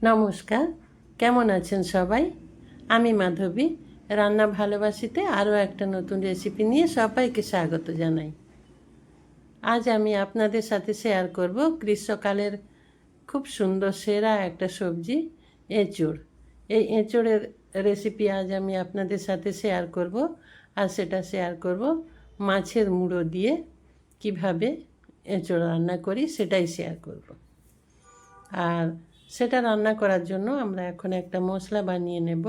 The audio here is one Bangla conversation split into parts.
নমস্কার, কেমন আছেন সবাই? আমি মাধবী, রান্না ভালোবাসিতে আরও একটা নতুন রেসিপি নিয়ে সবাইকে স্বাগত জানাই। আজ আমি আপনাদের সাথে শেয়ার করব গ্রীষ্মকালের খুব সুন্দর সেরা একটা সবজি, এঁচোড়। এই এঁচোড়ের রেসিপি আজ আমি আপনাদের সাথে শেয়ার করব। আর সেটা শেয়ার করব মাছের মুড়ো দিয়ে কিভাবে এঁচোড় রান্না করি, সেটাই শেয়ার করব। আর সেটা রান্না করার জন্য আমরা এখন একটা মশলা বানিয়ে নেব।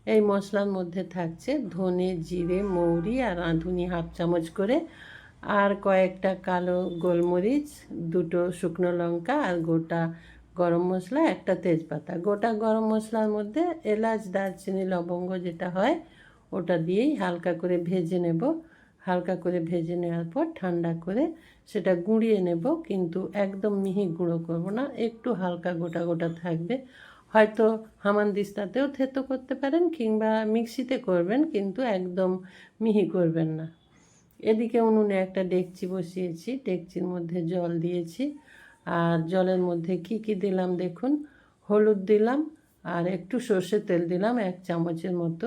এই মশলার মধ্যে থাকছে ধনে, জিরে, মৌরি আর রাঁধুনি হাফ চামচ করে, আর কয়েকটা কালো গোলমরিচ, দুটো শুকনো লঙ্কা আর গোটা গরম মশলা, একটা তেজপাতা। গোটা গরম মশলার মধ্যে এলাচ, দারচিনি, লবঙ্গ যেটা হয় ওটা দিয়েই হালকা করে ভেজে নেব। হালকা করে ভেজে নেওয়ার পর ঠান্ডা করে সেটা গুঁড়িয়ে নেব, কিন্তু একদম মিহি গুঁড়ো করব না, একটু হালকা গোটা গোটা থাকবে। হয়তো হামানদিস্তাতেও থেতো করতে পারেন কিংবা মিক্সিতে করবেন, কিন্তু একদম মিহি করবেন না। এদিকে উনুনে একটা ডেকচি বসিয়েছি, ডেকচির মধ্যে জল দিয়েছি। আর জলের মধ্যে কি কি দিলাম দেখুন। হলুদ দিলাম আর একটু সর্ষের তেল দিলাম 1 চামচের মতো,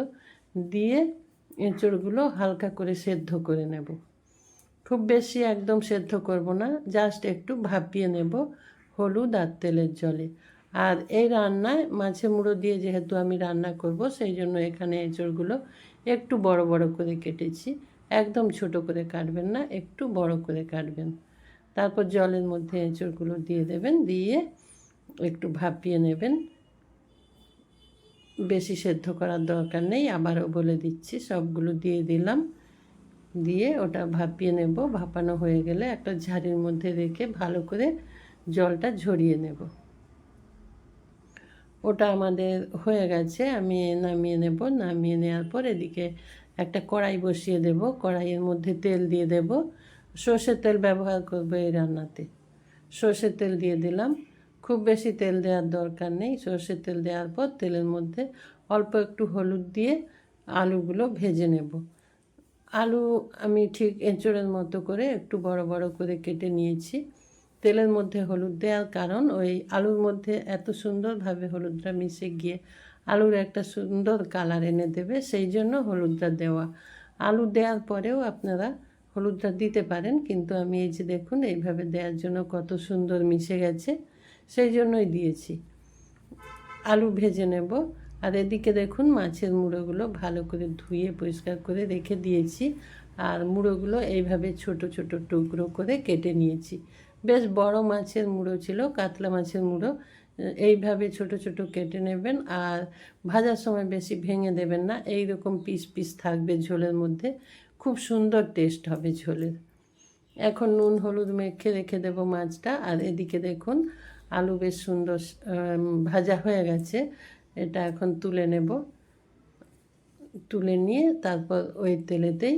দিয়ে এঁচড়গুলো হালকা করে সেদ্ধ করে নেব। খুব বেশি একদম সেদ্ধ করব না, জাস্ট একটু ভাপিয়ে নেব হলুদ আর তেলের জলে। আর এই রান্নায় মাছে মুড়ো দিয়ে যেহেতু আমি রান্না করব, সেই জন্য এখানে এঁচড়গুলো একটু বড় বড় করে কেটেছি। একদম ছোট করে কাটবেন না, একটু বড় করে কাটবেন। তারপর জলের মধ্যে এঁচড়গুলো দিয়ে দেবেন, দিয়ে একটু ভাপিয়ে নেবেন। বেশি সেদ্ধ করার দরকার নেই, আবারও বলে দিচ্ছি। সবগুলো দিয়ে দিলাম, দিয়ে ওটা ভাপিয়ে নেব। ভাপানো হয়ে গেলে একটা ঝাড়ির মধ্যে রেখে ভালো করে জলটা ঝরিয়ে নেব। ওটা আমাদের হয়ে গেছে, আমি নামিয়ে নেব। নামিয়ে নেওয়ার পর এদিকে একটা কড়াই বসিয়ে দেব। কড়াইয়ের মধ্যে তেল দিয়ে দেব। সর্ষের তেল ব্যবহার করব এই রান্নাতে। সর্ষের তেল দিয়ে দিলাম। খুব বেশি তেল দেওয়ার দরকার নেই। সর্ষের তেল দেওয়ার পর তেলের মধ্যে অল্প একটু হলুদ দিয়ে আলুগুলো ভেজে নেব। আলু আমি ঠিক এঁচড়ের মতো করে একটু বড় বড় করে কেটে নিয়েছি। তেলের মধ্যে হলুদ দেওয়ার কারণ, ওই আলুর মধ্যে এত সুন্দরভাবে হলুদটা মিশে গিয়ে আলুর একটা সুন্দর কালার এনে দেবে, সেই জন্য হলুদটা দেওয়া। আলু দেওয়ার পরেও আপনারা হলুদটা দিতে পারেন, কিন্তু আমি এই যে দেখুন এইভাবে দেওয়ার জন্য কত সুন্দর মিশে গেছে, সেই জন্যই দিয়েছি। আলু ভেজে নেব। আর এদিকে দেখুন মাছের মুড়োগুলো ভালো করে ধুয়ে পরিষ্কার করে রেখে দিয়েছি। আর মুড়োগুলো এইভাবে ছোট ছোট টুকরো করে কেটে নিয়েছি। বেশ বড় মাছের মুড়ো ছিল, কাতলা মাছের মুড়ো। এইভাবে ছোট ছোট কেটে নেবেন, আর ভাজার সময় বেশি ভেঙে দেবেন না। এই রকম পিস পিস থাকবে ঝোলের মধ্যে, খুব সুন্দর টেস্ট হবে ঝোলের। এখন নুন হলুদ মেখে রেখে দেব মাছটা। আর এদিকে দেখুন আলু বেশ সুন্দর ভাজা হয়ে গেছে। এটা এখন তুলে নেব। তুলে নিয়ে তারপর ওই তেলেতেই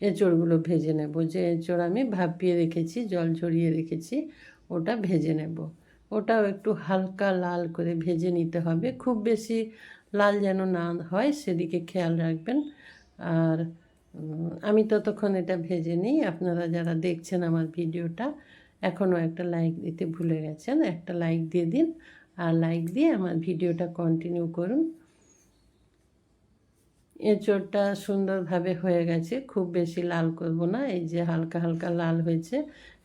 এঁচড়গুলো ভেজে নেব। যে এঁচড় আমি ভাপিয়ে রেখেছি, জল ঝরিয়ে রেখেছি, ওটা ভেজে নেব। ওটাও একটু হালকা লাল করে ভেজে নিতে হবে, খুব বেশি লাল যেন না হয় সেদিকে খেয়াল রাখবেন। আর আমি ততক্ষণ এটা ভেজে নিই। আপনারা যারা দেখছেন আমার ভিডিওটা এখনও একটা লাইক দিতে ভুলে গেছেন, একটা লাইক দিয়ে দিন। আর লাইক দিয়ে আমার ভিডিওটা কন্টিনিউ করুন। এঁচড়টা সুন্দরভাবে হয়ে গেছে, খুব বেশি লাল করব না, এই যে হালকা হালকা লাল হয়েছে।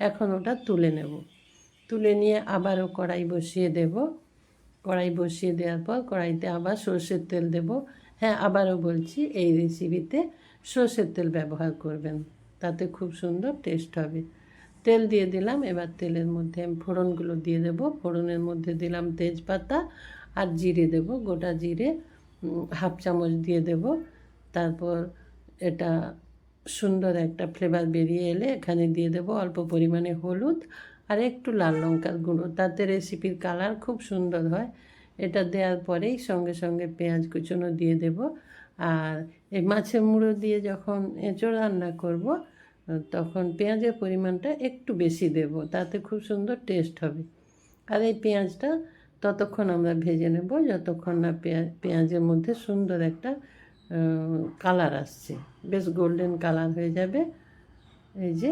এখন ওটা তুলে নেব। তুলে নিয়ে আবারও কড়াই বসিয়ে দেব। কড়াই বসিয়ে দেওয়ার পর কড়াইতে আবার সর্ষের তেল দেব। হ্যাঁ, আবারও বলছি, এই রেসিপিতে সর্ষের তেল ব্যবহার করবেন, তাতে খুব সুন্দর টেস্ট হবে। তেল দিয়ে দিলাম। এবার তেলের মধ্যে আমি ফোড়নগুলো দিয়ে দেব। ফোড়নের মধ্যে দিলাম তেজপাতা আর জিরে দেব, গোটা জিরে হাফ চামচ দিয়ে দেব। তারপর এটা সুন্দর একটা ফ্লেভার বেরিয়ে এলে এখানে দিয়ে দেব অল্প পরিমাণে হলুদ আর একটু লাল লঙ্কার গুঁড়ো, তাতে রেসিপির কালার খুব সুন্দর হয়। এটা দেওয়ার পরেই সঙ্গে সঙ্গে পেঁয়াজ কুচনো দিয়ে দেব। আর এই মাছের মুড়ো দিয়ে যখন এঁচোড় রান্না করব, তখন পেঁয়াজের পরিমাণটা একটু বেশি দেব, তাতে খুব সুন্দর টেস্ট হবে। আর এই পেঁয়াজটা ততক্ষণ আমরা ভেজে নেব যতক্ষণ না পেঁয়াজের মধ্যে সুন্দর একটা কালার আসছে, বেশ গোল্ডেন কালার হয়ে যাবে। এই যে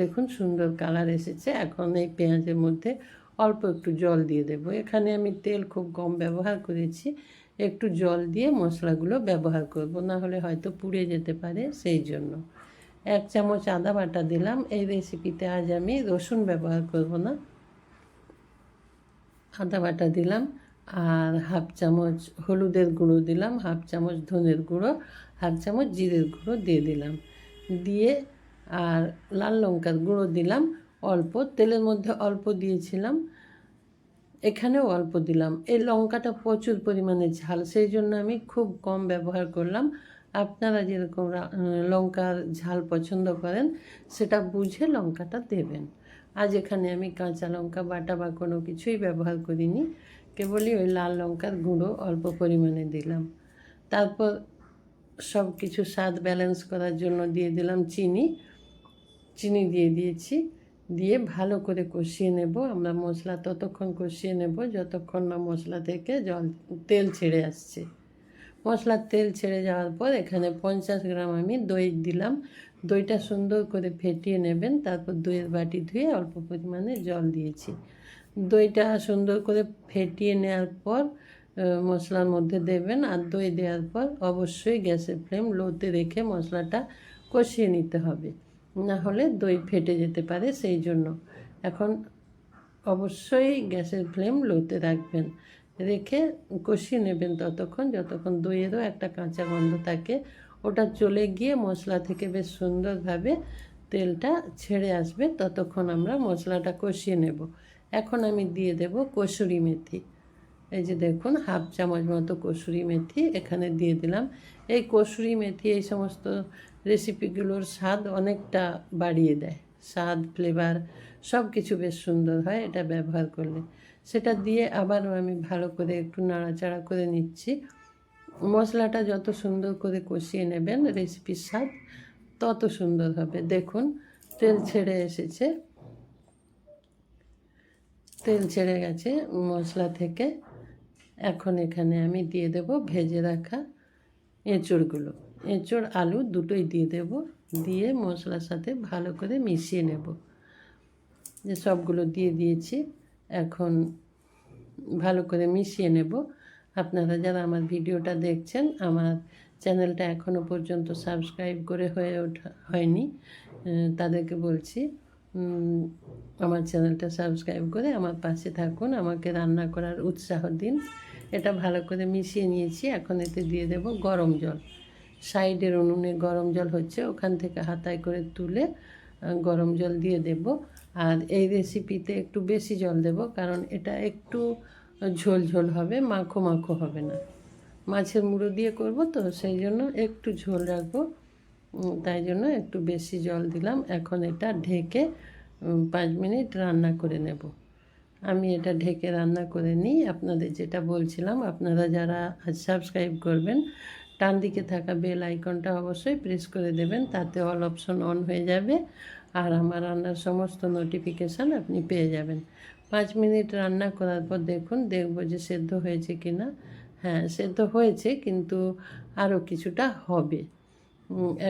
দেখুন সুন্দর কালার এসেছে। এখন এই পেঁয়াজের মধ্যে অল্প একটু জল দিয়ে দেব। এখানে আমি তেল খুব কম ব্যবহার করেছি, একটু জল দিয়ে মশলাগুলো ব্যবহার করব, না হলে হয়তো পুড়ে যেতে পারে, সেই জন্য। 1 চামচ আদা বাটা দিলাম। এই রেসিপিতে আজ আমি রসুন ব্যবহার করব না। আদা বাটা দিলাম, আর 1/2 চামচ হলুদের গুঁড়ো দিলাম, 1/2 চামচ ধনের গুঁড়ো, 1/2 চামচ জিরের গুঁড়ো দিয়ে দিলাম। দিয়ে আর লাল লঙ্কার গুঁড়ো দিলাম অল্প, তেলের মধ্যে অল্প দিয়েছিলাম, এখানেও অল্প দিলাম। এই লঙ্কাটা প্রচুর পরিমাণে ঝাল, সেই জন্য আমি খুব কম ব্যবহার করলাম। আপনারা যেরকম লঙ্কার ঝাল পছন্দ করেন সেটা বুঝে লঙ্কাটা দেবেন। আজ এখানে আমি কাঁচা লঙ্কা বাটা বা কোনো কিছুই ব্যবহার করিনি, কেবলই ওই লাল লঙ্কার গুঁড়ো অল্প পরিমাণে দিলাম। তারপর সব কিছু স্বাদ ব্যালেন্স করার জন্য দিয়ে দিলাম চিনি দিয়ে দিয়েছি। দিয়ে ভালো করে কষিয়ে নেব। আমরা মশলা ততক্ষণ কষিয়ে নেব যতক্ষণ না মশলা থেকে তেল ছেড়ে আসছে। মশলার তেল ছেড়ে যাওয়ার পর এখানে 50 গ্রাম আমি দই দিলাম। দইটা সুন্দর করে ফেটিয়ে নেবেন। তারপর দইয়ের বাটি ধুয়ে অল্প পরিমাণে জল দিয়েছি। দইটা সুন্দর করে ফেটিয়ে নেওয়ার পর মশলার মধ্যে দেবেন। আর দই দেওয়ার পর অবশ্যই গ্যাসের ফ্লেম লোতে রেখে মশলাটা কষিয়ে নিতে হবে, না হলে দই ফেটে যেতে পারে, সেই জন্য এখন অবশ্যই গ্যাসের ফ্লেম লোতে রাখবেন, রেখে কষিয়ে নেবেন ততক্ষণ যতক্ষণ দইয়েরও একটা কাঁচা গন্ধ থাকে, ওটা চলে গিয়ে মশলা থেকে বেশ সুন্দরভাবে তেলটা ছেড়ে আসবে, ততক্ষণ আমরা মশলাটা কষিয়ে নেব। এখন আমি দিয়ে দেব কসুরি মেথি। এই যে দেখুন 1/2 চামচ মতো কসুরি মেথি এখানে দিয়ে দিলাম। এই কসুরি মেথি এই সমস্ত রেসিপিগুলোর স্বাদ অনেকটা বাড়িয়ে দেয়, স্বাদ ফ্লেভার সব কিছু বেশ সুন্দর হয় এটা ব্যবহার করলে। সেটা দিয়ে আবারও আমি ভালো করে একটু নাড়াচাড়া করে নিচ্ছি। মশলাটা যত সুন্দর করে কষিয়ে নেবেন রেসিপির স্বাদ তত সুন্দর হবে। দেখুন তেল ছেড়ে এসেছে, তেল ছেড়ে গেছে মশলা থেকে। এখন এখানে আমি দিয়ে দেব ভেজে রাখা এঁচড়গুলো। এঁচড় আলু দুটোই দিয়ে দেব। দিয়ে মশলার সাথে ভালো করে মিশিয়ে নেব। যে সবগুলো দিয়ে দিয়েছি, এখন ভালো করে মিশিয়ে নেব। আপনারা যারা আমার ভিডিওটা দেখছেন, আমার চ্যানেলটা এখনও পর্যন্ত সাবস্ক্রাইব করে হয়নি, তাদেরকে বলছি আমার চ্যানেলটা সাবস্ক্রাইব করে আমার পাশে থাকুন, আমাকে রান্না করার উৎসাহ দিন। এটা ভালো করে মিশিয়ে নিয়েছি। এখন এতে দিয়ে দেব গরম জল। সাইডের উনুনে গরম জল হচ্ছে, ওখান থেকে হাতায় করে তুলে গরম জল দিয়ে দেব। আর এই রেসিপিতে একটু বেশি জল দেব, কারণ এটা একটু ঝোল ঝোল হবে, মাখো মাখো হবে না। মাছের মুড়ো দিয়ে করব তো, সেই জন্য একটু ঝোল রাখবো, তাই জন্য একটু বেশি জল দিলাম। এখন এটা ঢেকে 5 মিনিট রান্না করে নেব। আমি এটা ঢেকে রান্না করে নিই। আপনাদের যেটা বলছিলাম, আপনারা যারা আজ সাবস্ক্রাইব করবেন, ডান দিকে থাকা বেল আইকনটা অবশ্যই প্রেস করে দেবেন, তাতে অল অপশন অন হয়ে যাবে, আর আমার রান্নার সমস্ত নোটিফিকেশান আপনি পেয়ে যাবেন। 5 মিনিট রান্না করার পর দেখব যে সেদ্ধ হয়েছে কি না। হ্যাঁ, সেদ্ধ হয়েছে, কিন্তু আরও কিছুটা হবে।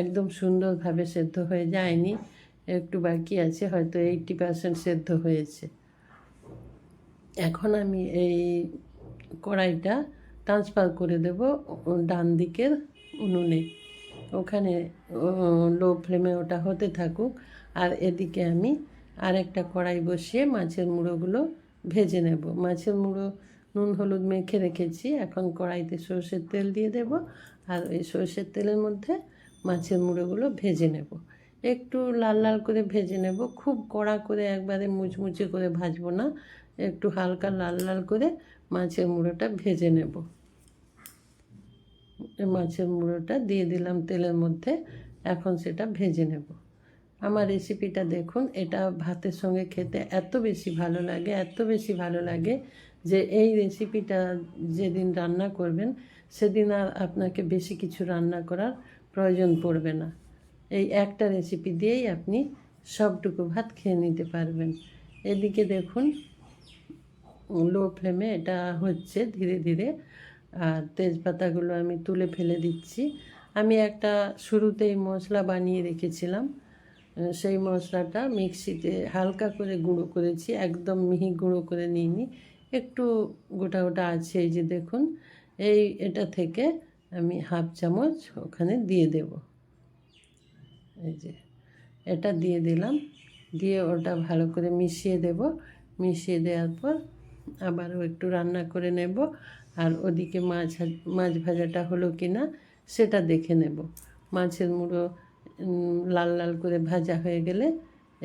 একদম সুন্দরভাবে সেদ্ধ হয়ে যায়নি, একটু বাকি আছে, হয়তো 80% সেদ্ধ হয়েছে। এখন আমি এই কড়াইটা ট্রান্সফার করে দেব ডান দিকের উনুনে। ওখানে লো ফ্লেমে ওটা হতে থাকুক, আর এদিকে আমি আরেকটা কড়াই বসিয়ে মাছের মুড়োগুলো ভেজে নেব। মাছের মুড়ো নুন হলুদ মেখে রেখেছি। এখন কড়াইতে সরষের তেল দিয়ে দেব, আর ওই সরষের তেলের মধ্যে মাছের মুড়োগুলো ভেজে নেব। একটু লাল লাল করে ভেজে নেব, খুব কড়া করে একবারে মুচমুচে করে ভাজবো না, একটু হালকা লাল লাল করে মাছের মুড়োটা ভেজে নেব। মাছের মুড়োটা দিয়ে দিলাম তেলের মধ্যে, এখন সেটা ভেজে নেব। আমার রেসিপিটা দেখুন, এটা ভাতের সঙ্গে খেতে এত বেশি ভালো লাগে, এত বেশি ভালো লাগে যে এই রেসিপিটা যেদিন রান্না করবেন সেদিন আর আপনাকে বেশি কিছু রান্না করার প্রয়োজন পড়বে না। এই একটা রেসিপি দিয়েই আপনি সবটুকু ভাত খেয়ে নিতে পারবেন। এদিকে দেখুন লো ফ্লেমে এটা হচ্ছে ধীরে ধীরে, আর তেজপাতাগুলো আমি তুলে ফেলে দিচ্ছি। আমি একটা শুরুতেই মশলা বানিয়ে রেখেছিলাম, সেই মশলাটা মিক্সিতে হালকা করে গুঁড়ো করেছি, একদম মিহি গুঁড়ো করে নিইনি, একটু গোটা গোটা আছে। এই যে দেখুন, এটা থেকে আমি হাফ চামচ ওখানে দিয়ে দেব। এই যে এটা দিয়ে দিলাম, দিয়ে ওটা ভালো করে মিশিয়ে দেব। মিশিয়ে দেওয়ার পর আবারও একটু রান্না করে নেব। আর ওদিকে মাছ ভাজাটা হলো কি না সেটা দেখে নেব। মাছের মুড়ো লাল লাল করে ভাজা হয়ে গেলে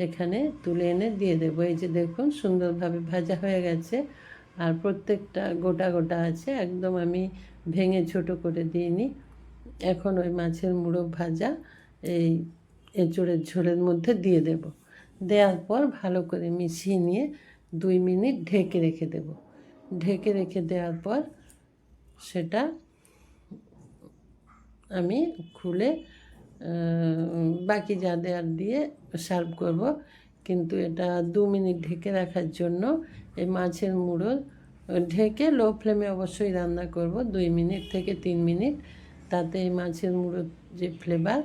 এখানে তুলে এনে দিয়ে দেবো। এই যে দেখুন, সুন্দরভাবে ভাজা হয়ে গেছে, আর প্রত্যেকটা গোটা গোটা আছে, একদম আমি ভেঙে ছোট করে দিইনি। এখন ওই মাছের মুড়ো ভাজা এই এঁচোড়ের ঝোলের মধ্যে দিয়ে দেব। দেওয়ার পর ভালো করে মিশিয়ে নিয়ে 2 মিনিট ঢেকে রেখে দেব। ঢেকে রেখে দেওয়ার পর সেটা আমি খুলে বাকি যা দেওয়ার দিয়ে সার্ভ করব। কিন্তু এটা 2 মিনিট ঢেকে রাখার জন্য এই মাছের মুড়ো ঢেকে লো ফ্লেমে অবশ্যই রান্না করব 2 মিনিট থেকে 3 মিনিট। তাতে এই মাছের মুড়োর যে ফ্লেভার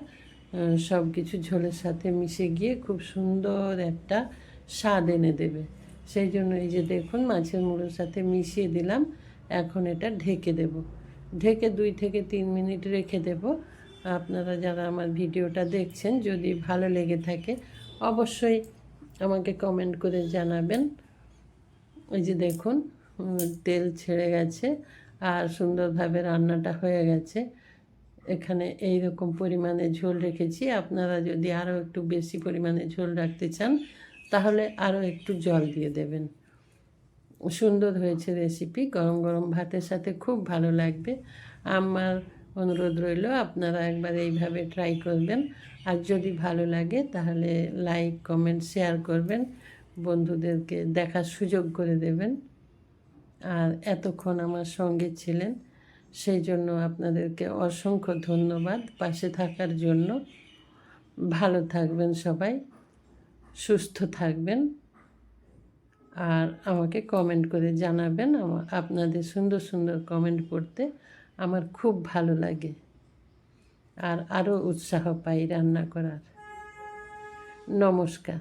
সব কিছু ঝোলের সাথে মিশে গিয়ে খুব সুন্দর একটা স্বাদ এনে দেবে। সেই জন্য এই যে দেখুন, মাছের মুড়োর সাথে মিশিয়ে দিলাম। এখন এটা ঢেকে দেব। ঢেকে 2 থেকে 3 মিনিট রেখে দেব। আপনারা যারা আমার ভিডিওটা দেখছেন, যদি ভালো লেগে থাকে অবশ্যই আমাকে কমেন্ট করে জানাবেন। এই যে দেখুন, তেল ছেড়ে গেছে আর সুন্দরভাবে রান্নাটা হয়ে গেছে। এখানে এই রকম পরিমাণে ঝোল রেখেছি। আপনারা যদি আরও একটু বেশি পরিমাণে ঝোল রাখতে চান তাহলে আরও একটু জল দিয়ে দেবেন। সুন্দর হয়েছে রেসিপি, গরম গরম ভাতের সাথে খুব ভালো লাগবে। আমার অনুরোধ রইল আপনারা একবার এইভাবে ট্রাই করবেন। আর যদি ভালো লাগে তাহলে লাইক, কমেন্ট, শেয়ার করবেন, বন্ধুদেরকে দেখার সুযোগ করে দেবেন। আর এতক্ষণ আমার সঙ্গে ছিলেন সেই জন্য আপনাদেরকে অসংখ্য ধন্যবাদ পাশে থাকার জন্য। ভালো থাকবেন সবাই, সুস্থ থাকবেন, আর আমাকে কমেন্ট করে জানাবেন। আপনাদের সুন্দর সুন্দর কমেন্ট পড়তে আমার খুব ভালো লাগে, আর আরও উৎসাহ পাই রান্না করার। নমস্কার।